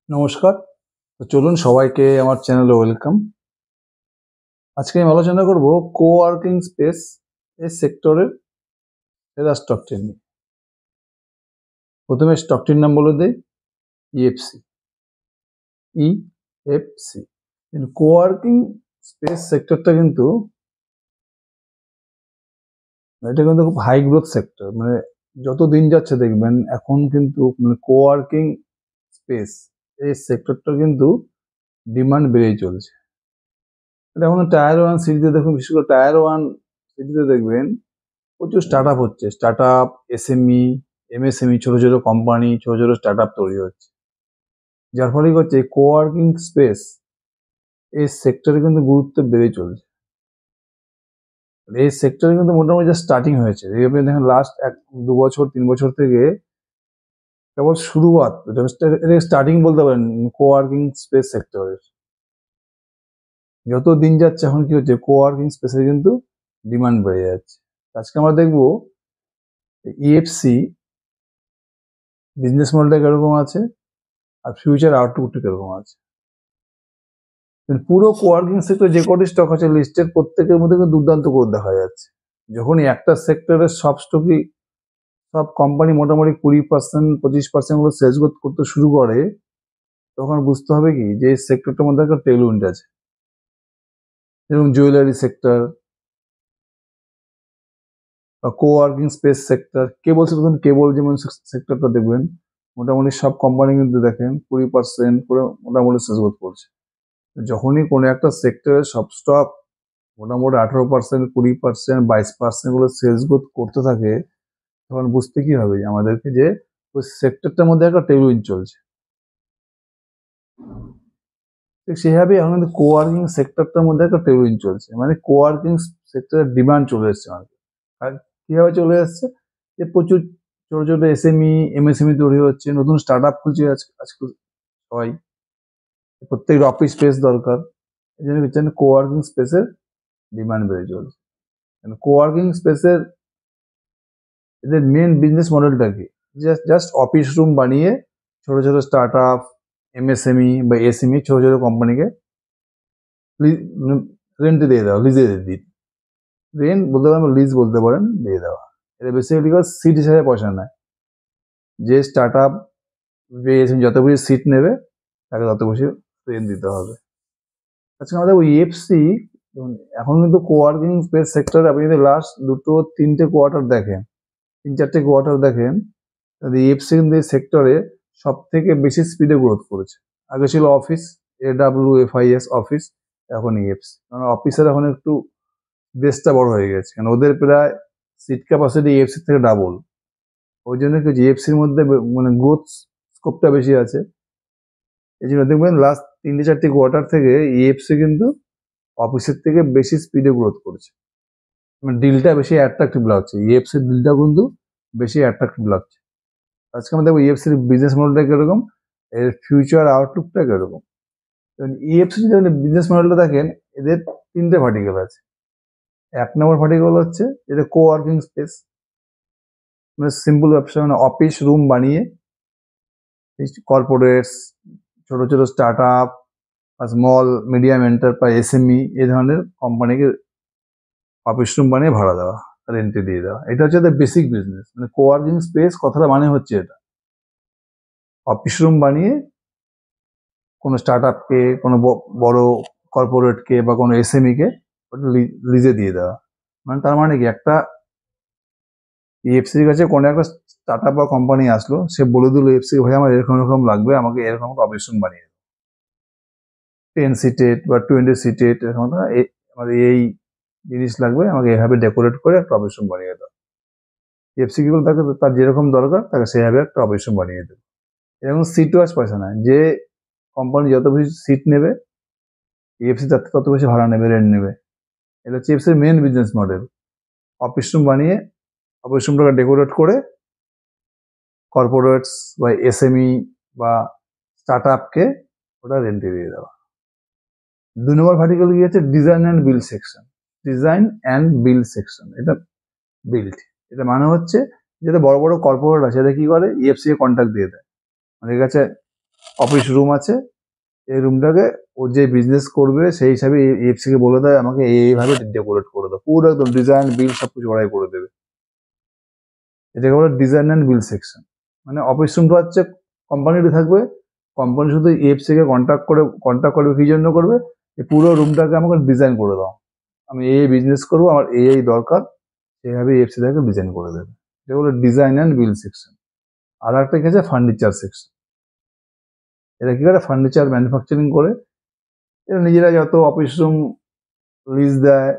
নমস্কার। তো চলুন সবাইকে আমার চ্যানেলে ওয়েলকাম। আজকে আমি আলোচনা করব কোওয়ার্কিং স্পেস এই সেক্টরের সেরা স্টকটি নিয়ে। প্রথমে স্টকটির নাম বলে দেই, ইএফসি। ইএফসি কোওয়ার্কিং স্পেস সেক্টরটা কিন্তু খুব হাই গ্রোথ সেক্টর। মানে যত দিন যাচ্ছে দেখবেন এখন কিন্তু কোওয়ার্কিং স্পেস এই সেক্টরটা কিন্তু ডিমান্ড বেড়েই চলছে। এটা এখন টায়ার ওয়ান সিটিতে দেখুন, বিশেষ করে টায়ার ওয়ান সিটিতে দেখবেন প্রচুর স্টার্ট আপ হচ্ছে। স্টার্ট আপ, এসএমই, এমএসএমই, ছোট ছোট কোম্পানি, ছোট ছোট স্টার্ট আপ তৈরি হচ্ছে, যার ফলে কি হচ্ছে কোওয়ার্কিং স্পেস এই সেক্টরে কিন্তু গুরুত্ব বেড়ে চলছে। এই সেক্টরে কিন্তু মোটামুটি যা স্টার্টিং হয়েছে, আপনি দেখেন লাস্ট 1-2 বছর 3 বছর থেকে কেবল শুরুয়াত, এটা স্টার্টিং বলতে পারেন কোওয়ার্কিং স্পেস সেক্টরের। যত দিন যাচ্ছে এখন কি হচ্ছে কোওয়ার্কিং স্পেসের কিন্তু ডিমান্ড বেড়ে যাচ্ছে। আজকে আমরা দেখবো ইএফসি বিজনেস মডেলটা কিরকম আছে আর ফিউচার আউটলুকটা কিরকম আছে। পুরো কোয়ার্কিং সেক্টর যে কটি স্টক আছে লিস্টের প্রত্যেকের মধ্যে কিন্তু দুর্দান্ত গ্রোথ দেখা যাচ্ছে। যখনই একটা সেক্টরের সব স্টকই, সব কোম্পানি মোটামুটি 20% 25% গুলো সেলস গ্রোথ করতে শুরু করে, তখন বুঝতে হবে কি যে এই সেক্টরটার মধ্যে একটা টেলউইন্ড আছে। যেরকম জুয়েলারি সেক্টর বা কোওয়ার্কিং স্পেস সেক্টর, কেবল সেক্টর, কেবল যেমন সেক্টরটা দেখবেন মোটামুটি সব কোম্পানি কিন্তু দেখেন 20% করে মোটামুটি সেলস গ্রোথ করছে। যখনই কোনো একটা সেক্টরের সব স্টক মোটামুটি 18%, 20%, 22% গুলো সেলস গ্রোথ করতে থাকে, তখন বুঝতে কি হবে আমাদেরকে যে ওই সেক্টরটার মধ্যে একটা টেলউইন্ড চলছে। ঠিক সেভাবে এখন কিন্তু কোওয়ার্কিং সেক্টরটার মধ্যে একটা টেলউইন্ড চলছে, মানে কোওয়ার্কিং সেক্টরের ডিমান্ড চলে এসছে মার্কেটে। আর কিভাবে চলে এসছে, যে প্রচুর ছোট ছোট এসএমই, এমএসএমই তৈরি হচ্ছে, নতুন স্টার্ট আপ খুলছে আজকে সবাই। প্রত্যেকের অফিস স্পেস দরকার, এই জন্য কোওয়ার্কিং স্পেসের ডিমান্ড বেড়ে চলছে। কোওয়ার্কিং স্পেসের এদের মেন বিজনেস মডেলটা কি, জাস্ট অফিস রুম বানিয়ে ছোট ছোট স্টার্ট আপ, এমএসএমই বা এসএমই, ছোট ছোট কোম্পানিকে রেন্টে দিয়ে দেওয়া, লিজে দিয়ে দিই, রেন্ট বলতে পারেন, লিজ বলতে পারেন, দিয়ে দেওয়া। এটা বেসিক্যালি সিট হিসাবে পয়সা নেয়। যে স্টার্ট আপ, যে এসএমই যত বেশি সিট নেবে তাকে তত বেশি রেন্ট দিতে হবে। আজকে আমাদের ওই ইএফসি এখন কিন্তু কোওয়ার্কিং স্পেস সেক্টরে আপনি যদি লাস্ট 2-3টে কোয়ার্টার দেখেন, 3-4টে কোয়ার্টার দেখেন, ইএফসি কিন্তু এই সেক্টরে সব থেকে বেশি স্পিডে গ্রোথ করেছে। আগে ছিল অফিস, AWFIS অফিস, এখন ইএফসি। কারণ অফিসের এখন একটু বেসটা বড় হয়ে গেছে, কারণ ওদের প্রায় সিট ক্যাপাসিটি ইএফসি থেকে ডাবল। ওই জন্য কি ইএফসির মধ্যে মানে গ্রোথ স্কোপটা বেশি আছে। এই জন্য দেখবেন লাস্ট 3-4টে কোয়ার্টার থেকে ইএফসি কিন্তু অফিসের থেকে বেশি স্পিডে গ্রোথ করেছে। মানে ডিলটা বেশি অ্যাট্রাকটিভ লাগছে, ইএফসির ডিলটা কিন্তু বেশি অ্যাট্রাকটিভ লাগছে। আজকে আমরা দেখবো ইএফসির বিজনেস মডেলটা কিরকম, এর ফিউচার আউটলুকটা কিরকম। ইএফসি যদি বিজনেস মডেলটা দেখেন, এদের 3টে ভার্টিক্যাল আছে। 1 নম্বর ভার্টিক্যাল হচ্ছে যেটা কোওয়ার্কিং স্পেস, মানে সিম্পল ব্যবসা, মানে অফিস রুম বানিয়ে কর্পোরেটস, ছোট ছোট স্টার্ট আপ বা স্মল মিডিয়াম এন্টারপ্রাইজ, এসএমই, এই ধরনের কোম্পানিকে অফিস রুম বানিয়ে ভাড়া দেওয়া, রেন্টে দিয়ে দেওয়া। এটা হচ্ছে বেসিক বিজনেস। মানে কোওয়ার্কিং স্পেস কথাটা মানে হচ্ছে এটা, অফিস রুম বানিয়ে কোনো স্টার্ট আপকে, কোনো বড় কর্পোরেটকে বা কোনো এসএমইকে ওটা লিজে দিয়ে দেওয়া। মানে তার মানে কি, একটা ইএফসির কাছে কোনো একটা স্টার্ট আপ বা কোম্পানি আসলো, সে বলে দিল ইএফসি, ভাই আমার এরকম এরকম লাগবে, আমাকে এরকম অফিস রুম বানিয়ে দেবো, 10 সিটেড বা 20 সিটেড, এরকম আমার এই জিনিস লাগবে, আমাকে এভাবে ডেকোরেট করে একটা অফিস রুম বানিয়ে দাও। ইএফসি কি বলে, তাকে তার যেরকম দরকার তাকে সেভাবে একটা অফিস রুম বানিয়ে দেবে। এরকম সিট ওয়াইজ পয়সা নেয়, যে কোম্পানি যত বেশি সিট নেবে ইএফসি তার তত বেশি ভাড়া নেবে, রেন্ট নেবে। এটা হচ্ছে ইএফসির main business model. Office room বানিয়ে অফিস রুমটাকে ডেকোরেট করে কর্পোরেটস বা এসএমই বা স্টার্ট আপকে ওটা রেন্টে দিয়ে দেওয়া। 2 নম্বর ভার্টিক্যাল কি আছে, design and build section. Design and build section, এটা বিল্ড, এটা মানে হচ্ছে যেটা বড় বড় কর্পোরেট আছে, এটা কি করে ইএফসি কে কন্ট্যাক্ট দিয়ে দেয়, আমাদের কাছে অফিস রুম আছে, এই রুমটাকে ও যে বিজনেস করবে সেই হিসাবে এফসি কে বলে দেয় আমাকে এইভাবে ডেকোরেট করে দাও, পুরো একদম ডিজাইন বিল সবকিছু ওরাই করে দেবে। এটাকে বলে ডিজাইন অ্যান্ড বিল সেকশন। মানে অফিস রুমটা হচ্ছে কোম্পানিতে থাকবে, কোম্পানি শুধু এফসি কে কন্ট্যাক্ট করবে, কি জন্য করবে, এই পুরো রুমটাকে আমাকে ডিজাইন করে দাও, আমি এই বিজনেস করবো, আমার এই দরকার, সেইভাবে এফসি থেকে ডিজাইন করে দেবে। এটা হলো ডিজাইন অ্যান্ড বিল সেকশন। আর একটা কি আছে, ফার্নিচার সেকশন। এরা কি করে, ফার্নিচার ম্যানুফ্যাকচারিং করে। এরা নিজেরা যত অফিস রুম লিজ দেয়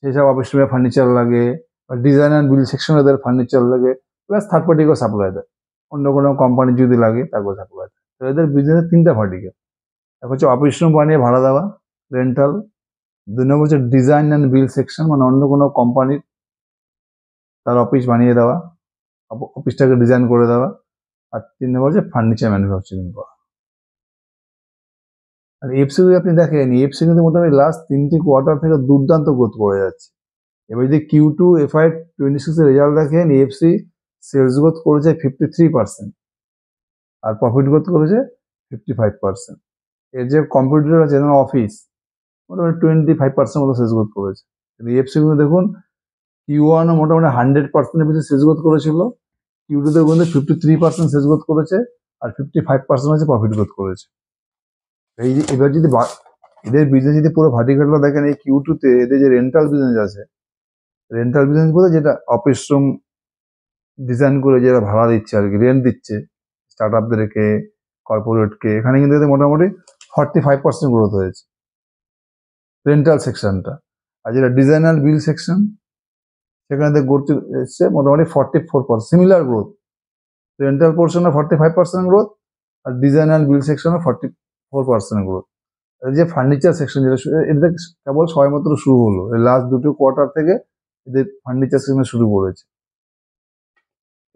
সেসব অফিস রুমে ফার্নিচার লাগে, বা ডিজাইন অ্যান্ড বিল সেকশনে এদের ফার্নিচার লাগে, প্লাস থার্ড পার্টিকেও সাপ্লাই দেয়, অন্য কোনো কোম্পানি যদি লাগে তাকেও সাপ্লাই দেয়। তো এদের বিজনেসের তিনটা ভার্টিকেল, এক হচ্ছে অফিস রুম বানিয়ে ভাড়া দেওয়া, রেন্টাল। 2 নম্বর হচ্ছে ডিজাইন অ্যান্ড বিল সেকশন, মানে অন্য কোনো কোম্পানির তার অফিস বানিয়ে দেওয়া, অফিসটাকে ডিজাইন করে দেওয়া। আর 3 নম্বর হচ্ছে ফার্নিচার ম্যানুফ্যাকচারিং করা। আর এফসি আপনি দেখেন, এফসি কিন্তু মোটামুটি লাস্ট 3টি কোয়ার্টার থেকে দুর্দান্ত গ্রোথ করে যাচ্ছে। এবার যদি Q2 FY26 এর রেজাল্ট দেখেন, এফসি সেলস গ্রোথ করেছে 53%, আর প্রফিট গ্রোথ করেছে 55%। এর যে কম্পিটিটর আছে যেমন অফিস, মোটামুটি 25% মতো সেলস গ্রোথ করেছে। কিন্তু এফসি কিন্তু দেখুন Q1 মোটামুটি 100%-এর বেশি সেলস গ্রোথ করেছিল, Q2 তে কিন্তু 53% সেলস গ্রোথ করেছে, আর 55% হচ্ছে প্রফিট গ্রোথ করেছে। এই যে এবার যদি এদের বিজনেস যদি পুরো ভার্টিক্যালটা দেখেন, এই Q2 তে এদের যে রেন্টাল বিজনেস আছে, রেন্টাল বিজনেস বলতে যেটা অফিস রুম ডিজাইন করে যেটা ভাড়া দিচ্ছে আর কি, রেন্ট দিচ্ছে স্টার্ট আপদেরকে, কর্পোরেটকে, এখানে কিন্তু এদের মোটামুটি 45% গ্রোথ হয়েছে রেন্টাল সেকশনটা। আর যেটা ডিজাইনার বিল সেকশন, সেখানে গ্রোথ এসছে মোটামুটি 44%, সিমিলার গ্রোথ। রেন্টাল পোর্শনে 45% গ্রোথ, আর ডিজাইনার বিল সেকশনে 44% গ্রোথ। যে ফার্নিচার সেকশন, যেটা এদের কেবল সবেমাত্র শুরু হলো, এই লাস্ট 2টো কোয়ার্টার থেকে এদের ফার্নিচার সেকশন শুরু করেছে।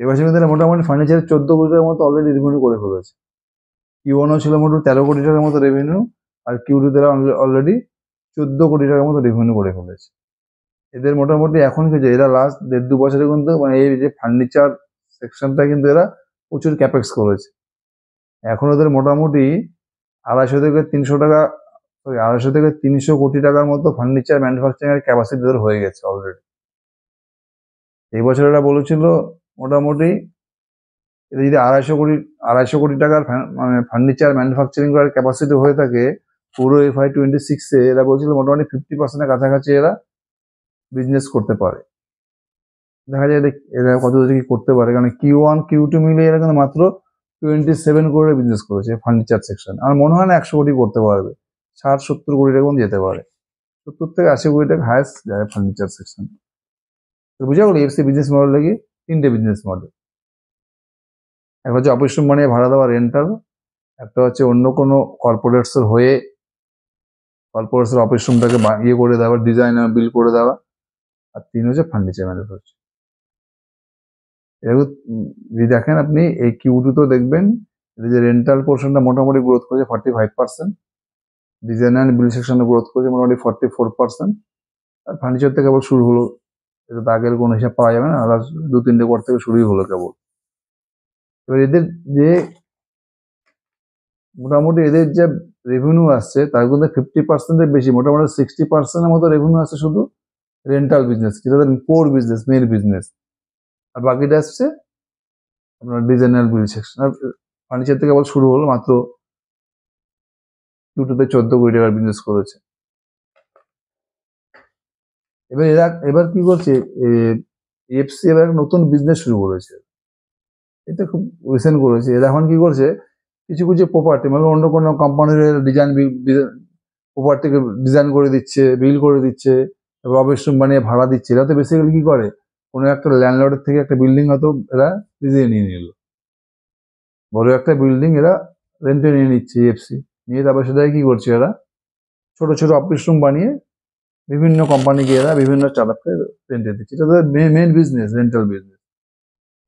এবার সেখানে মোটামুটি ফার্নিচারের 14 কোটি টাকার মতো অলরেডি রেভিনিউ করে ফেলেছে। Q1 ছিল মোটামুটি 13 কোটি টাকার মতো রেভিনিউ, আর Q2 তারা অলরেডি 14 কোটি টাকার মতো রেভিনিউ করে ফেলেছে। এদের মোটামুটি এখন কি, এরা লাস্ট 1.5-2 বছরে কিন্তু মানে এই যে ফার্নিচার সেকশনটা কিন্তু এরা প্রচুর ক্যাপেক্স করেছে। এখন ওদের মোটামুটি 250 থেকে 300 কোটি টাকার মতো ফার্নিচার ম্যানুফ্যাকচারিং এর ক্যাপাসিটি ওদের হয়ে গেছে অলরেডি। এই বছর এরা বলেছিল মোটামুটি এদের যদি 250 কোটি টাকার মানে ফার্নিচার ম্যানুফ্যাকচারিং করার ক্যাপাসিটি হয়ে থাকে, পুরো FY26-এ এরা বলছিল মোটামুটি 50%-এর কাছাকাছি এরা বিজনেস করতে পারে। দেখা যায় এরা কত কি করতে পারে, কারণ Q1 Q2 মিলিয়ে এরা কিন্তু মাত্র 27 কোটি বিজনেস করেছে ফার্নিচার সেকশন। আমার মনে হয় না 100 কোটি করতে পারবে, 60-70 কোটি টাকা যেতে পারে, 70 থেকে 80 কোটি টাকা হায়েস্ট যায় ফার্নিচার সেকশন। বুঝা গেল এফসি বিজনেস মডেল লাগি 3টে বিজনেস মডেল। একটা হচ্ছে অফিস রুম বানিয়ে ভাড়া দেওয়া, রেন্টাল। একটা হচ্ছে অন্য কোনো কর্পোরেটসের হয়ে কর্পোরেটসের অফিস রুমটাকে ইয়ে করে দেওয়া, ডিজাইন আর বিল করে দেওয়া। আর 3 হচ্ছে ফার্নিচার ম্যানুফ্যাকচার। এগুলো যদি দেখেন আপনি এই Q2 তো দেখবেন যে রেন্টাল পোর্শনটা মোটামুটি গ্রোথ করেছে 45%, ডিজাইন অ্যান্ড বিল সেকশনে গ্রোথ করেছে মোটামুটি 44%, আর ফার্নিচার থেকে কেবল শুরু হলো, এটা তো আগের কোনো হিসাব পাওয়া যাবে না, আর 2-3টে কোয়ার্টার থেকে শুরুই হলো কেবল। এবার এদের যে মোটামুটি এদের যে রেভিনিউ আসছে তার কিন্তু 50%-এর বেশি, মোটামুটি 60%-এর মতো রেভিনিউ আসছে শুধু রেন্টাল বিজনেস, যেটা কোর বিজনেস, মেন বিজনেস। আর বাকিটা আসছে আপনার ডিজাইনার বিল সেকশন। আর ফার্নিচার থেকে আবার শুরু হলো, মাত্র Q2-তে 14 কোটি টাকার বিজনেস করেছে। এবার কি করছে, এফসি এবার নতুন বিজনেস শুরু করেছে, এটা খুব রিসেন্ট করেছে। এরা এখন কি করছে, কিছু কিছু প্রপার্টি মানে অন্য কোনো কোম্পানির ডিজাইন প্রপার্টিকে ডিজাইন করে দিচ্ছে, বিল করে দিচ্ছে, এবার অফিস রুম বানিয়ে ভাড়া দিচ্ছে। এরা তো বেসিক্যালি কি করে, কোনো একটা ল্যান্ডলর্ডের থেকে একটা বিল্ডিং হয়তো এরা লিজে নিয়ে নিল, বড় একটা বিল্ডিং এরা রেন্টে নিয়ে নিচ্ছে এফসি, নিয়ে তারপর সেটাই কি করছে, এরা ছোট ছোট অফিস রুম বানিয়ে বিভিন্ন কোম্পানিকে এরা বিভিন্ন স্টার্টআপকে রেন্টে দিচ্ছে। এটা তাদের মেন বিজনেস, রেন্টাল বিজনেস।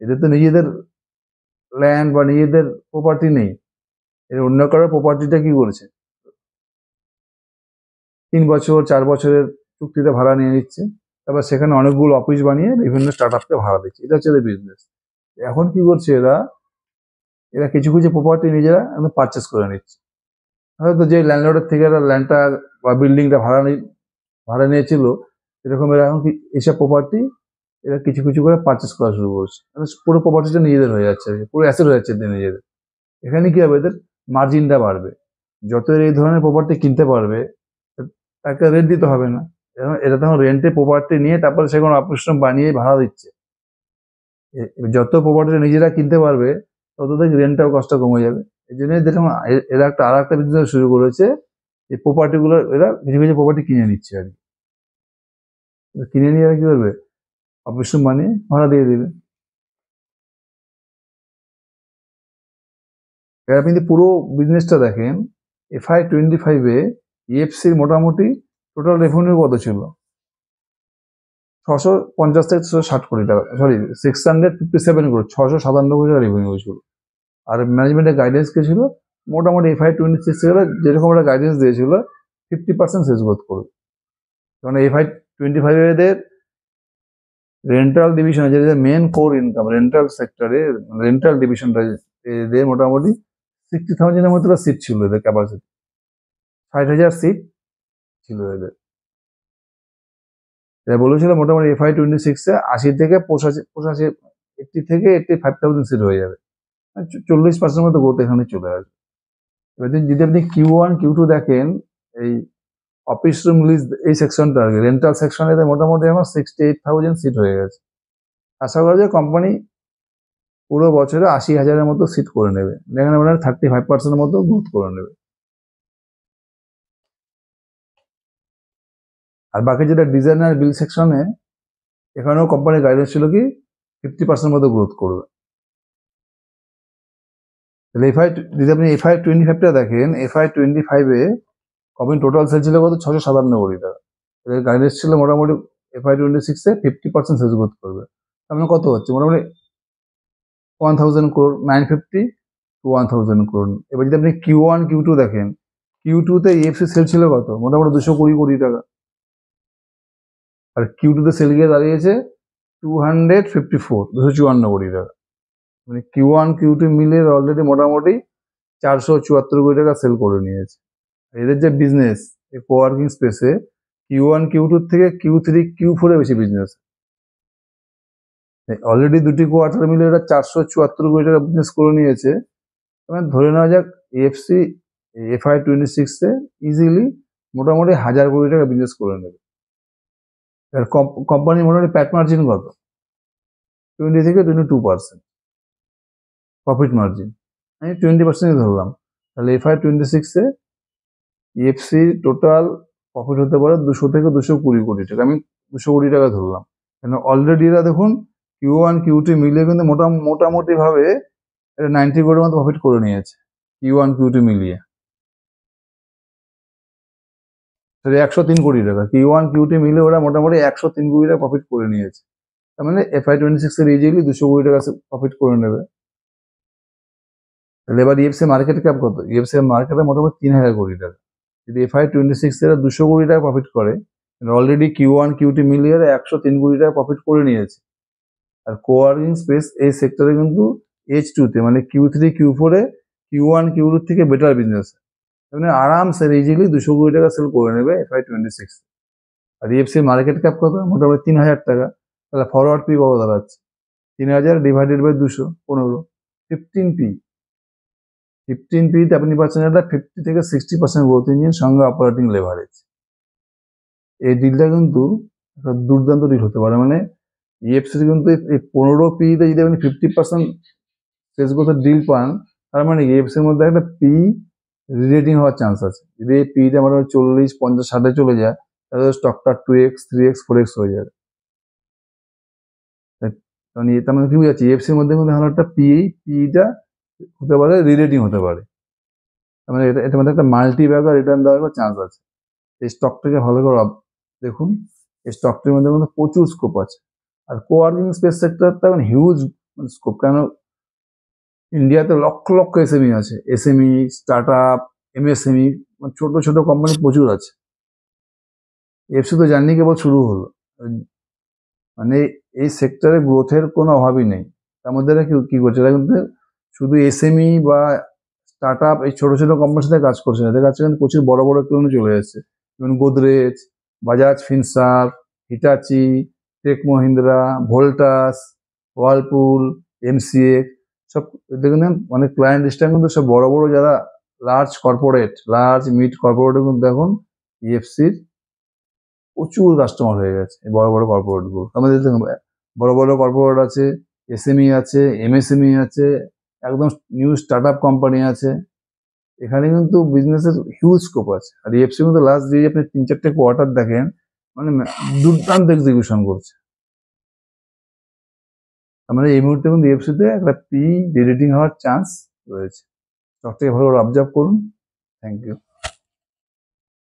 এদের তো নিজেদের ল্যান্ড বা নিজেদের প্রপার্টি নেই, এর অন্য কারোর প্রপার্টিটা কি করেছে 3 বছর 4 বছরের চুক্তিতে ভাড়া নিয়ে নিচ্ছে, তারপর সেখানে অনেকগুলো অফিস বানিয়ে বিভিন্ন স্টার্টআপকে ভাড়া দিচ্ছে। এটা হচ্ছে এদের বিজনেস। এখন কি করছে এরা, এরা কিছু কিছু প্রপার্টি নিজেরা পারচেস করে নিচ্ছে। হয়তো যে ল্যান্ডলর্ডের থেকে এরা ল্যান্ডটা বা বিল্ডিংটা ভাড়া নিয়েছিল, এরকম এরা এখন এইসব প্রপার্টি এরা কিছু কিছু করে পারচেস করা শুরু করছে, পুরো প্রপার্টিটা নিজেদের হয়ে যাচ্ছে, পুরো অ্যাসেট হয়ে যাচ্ছে নিজেদের। এখানে কি হবে, এদের মার্জিনটা বাড়বে। যত এই ধরনের প্রপার্টি কিনতে পারবে, তাকে রেন্ট দিতে হবে না। এটা তখন রেন্টে প্রপার্টি নিয়ে তারপরে সে কোনো অপারেশন বানিয়ে ভাড়া দিচ্ছে। যত প্রপার্টি নিজেরা কিনতে পারবে তত থেকে রেন্টটাও কষ্ট কমে যাবে। এই জন্যই দেখুন এরা আর একটা বিজনেস শুরু করেছে, এই প্রপার্টিগুলো এরা কিছু কিছু প্রপার্টি কিনে নিচ্ছে আর কি। কিনে নিয়ে এরা কি করবে, অপারেশন বানিয়ে ভাড়া দিয়ে দেবে। এরা কিন্তু পুরো বিজনেসটা দেখেন, FY25-এ EFCর মোটামুটি টোটাল রেভিনিউ কত ছিল, 650 থেকে 660 কোটি টাকা, সরি 657 কোটি, 697 কোটি টাকা রেভিনিউ ছিল। আর ম্যানেজমেন্টের গাইডেন্স কে ছিল, মোটামুটি FY26 যেরকম একটা গাইডেন্স দিয়েছিল 50% সেলস গ্রোথ করবে। কারণ FY25 এদের রেন্টাল ডিভিশন, যেটা মেন কোর ইনকাম রেন্টাল সেক্টরে, রেন্টাল ডিভিশনটা এদের মোটামুটি 60,000-এর মতো সিট ছিল এদের ক্যাপাসিটি, 60,000 সিট ছিল এদের। এরা বলেছিল মোটামুটি FY26-এ 80 থেকে 80 থেকে 85,000 সিট হয়ে যাবে, 40% মতো গ্রোথ এখানে চলে আসবে। এবার যদি আপনি Q1 Q2 দেখেন, এই অফিস রুম লিজ এই সেকশনটা আর কি, রেন্টাল সেকশনে মোটামুটি এখন 68,000 সিট হয়ে গেছে। আশা করা যায় কোম্পানি পুরো বছরে 80,000-এর মতো সিট করে নেবে, এখানে আপনার 35% মতো গ্রোথ করে নেবে। আর বাকি যেটা ডিজাইন আর বিল সেকশনে, এখানেও কোম্পানির গাইডেন্স ছিল কি 50% মতো গ্রোথ করবে। তাহলে যদি আপনি FY25টা দেখেন, FY25-এ কোম্পানি টোটাল সেল ছিল কত, 657 কোটি টাকা। এর গাইডেন্স ছিল মোটামুটি FY26-এ 50% সেলস গ্রোথ করবে। আপনার কত হচ্ছে, মোটামুটি 1000 crore, 950 to 1000 crore। এবার যদি আপনি Q1 Q2 দেখেন, Q2-তে EFC সেল ছিল কত, মোটামুটি 220 কোটি টাকা। আর Q2-তে সেল গিয়ে দাঁড়িয়েছে 254 কোটি টাকা। মানে Q1 Q2 মিলে অলরেডি মোটামুটি 474 কোটি টাকা সেল করে নিয়েছে। এদের যে বিজনেস কোয়ার্কিং স্পেসে, Q1 Q2 থেকে Q3 Q4-এ বেশি বিজনেস। অলরেডি দুটি কোয়ার্টার মিলে এরা 474 কোটি টাকা বিজনেস করে নিয়েছে। মানে ধরে নেওয়া যাক EFC FY26-এ ইজিলি মোটামুটি 1000 কোটি টাকা বিজনেস করে নেবে। আর কোম্পানির মোটামুটি প্যাট মার্জিন কত, 20 থেকে 22% প্রফিট মার্জিন, আমি 20% ধরলাম। তাহলে FY26-এ EFC টোটাল প্রফিট হতে পারে 200 থেকে 220 কোটি টাকা, আমি 200 কোটি টাকা ধরলাম। কেন অলরেডি এরা দেখুন Q1 Q2 মিলিয়ে কিন্তু মোটামুটি ভাবে এটা 90 কোটির মতো প্রফিট করে নিয়েছে Q1 Q2 মিলিয়ে। 103 কোটি টাকা Q1 Q2 মিলে ওরা মোটামুটি 103 কোটি টাকা প্রফিট করে নিয়েছে। তার মানে FY26-এর ইজিলি 200 কোটি টাকা প্রফিট করে নেবে। তাহলে এবার EFC মার্কেট ক্যাপ কত, EFC মার্কেটে মোটামুটি 3000 কোটি টাকা। যদি FY26 এরা 200 কোটি টাকা প্রফিট করে, অলরেডি Q1 Q2 মিলিয়ে 103 কোটি টাকা প্রফিট করে নিয়েছে। আর কোয়ার্কিং স্পেস এই সেক্টরে কিন্তু H2-তে মানে Q3 Q4-এ Q1 Q2 থেকে বেটার বিজনেস, মানে আরামসে ইজিলি 200 কোটি টাকা সেল করে নেবে FY26। আর EFC মার্কেট ক্যাপ কত, মোটামুটি 3000 টাকা। তাহলে ফরওয়ার্ড পি কত দাঁড়াচ্ছে, 3000 ডিভাইডেড বাই 200, 15, 15p। 15p-তে আপনি পাচ্ছেন একটা 50 থেকে 60% গ্রোথ ইঞ্জিন সঙ্গে অপারেটিং লেভারেজ। এই ডিলটা কিন্তু একটা দুর্দান্ত ডিল হতে পারে। মানে EFC কিন্তু এই 15p-তে যদি আপনি 50% সেলস গ্রোথের ডিল পান, তার মানে EFC-র মধ্যে একটা পি রিলেটিং হওয়ার চান্স আছে। যদি এই পিটা মোটামুটি 40, 50, 60-এ চলে যায়, তাহলে স্টকটা 2x, 3x, 4x হয়ে যাবে। কারণ তার মানে কি বুঝাচ্ছে, EFC-র মধ্যে কিন্তু একটা পিটা হতে পারে, রিলেটিং হতে পারে। তার মানে এটার মধ্যে একটা মাল্টি ব্যাগার রিটার্ন দেওয়ার চান্স আছে। এই স্টকটাকে ভালো করে দেখুন, এই স্টকটির মধ্যে কিন্তু প্রচুর স্কোপ আছে। আর কোয়ার্কিং স্পেস সেক্টরটা এখন হিউজ স্কোপ, কেন ইন্ডিয়াতে লক্ষ লক্ষ এসএমই আছে, এসএমই, স্টার্ট আপ, MSME, ছোট ছোট কোম্পানি প্রচুর আছে। EFC তো জার্নি কেবল শুরু হলো, মানে এই সেক্টরে গ্রোথের কোনো অভাবই নেই। তার মধ্যে এরা কি করছে, এরা কিন্তু শুধু এসএমই বা স্টার্ট আপ এই ছোট ছোট কোম্পানির সাথে কাজ করছে না, এদের কাছে কিন্তু প্রচুর বড় বড় ক্লায়েন্ট চলে যাচ্ছে, যেমন Godrej, Bajaj Finserv, Hitachi, Tech Mahindra, Voltas, Whirlpool, MCX, সব দেখুন অনেক ক্লায়েন্ট লিস্টটা কিন্তু সব বড় বড় যারা লার্জ মিড কর্পোরেট কিন্তু এখন ইএফসির প্রচুর কাস্টমার হয়ে গেছে, এই বড় বড় কর্পোরেট গুলো। আমাদের দেখুন বড় বড় কর্পোরেট আছে, এসএমই আছে, এমএসএমই আছে, একদম নিউ স্টার্ট আপ কোম্পানি আছে। এখানে কিন্তু বিজনেসের হিউজ স্কোপ আছে। আর ইএফসি মধ্যে লাস্ট যে আপনি 3-4টে কোয়ার্টার দেখেন, মানে দুর্দান্ত এক্সিকিউশন করছে। মানে এই মুহূর্তে কিন্তু ইএফসিতে একটা পি রেটিং হওয়ার চান্স রয়েছে। স্টকটাকে ভালো অবজার্ভ করুন। Thank you.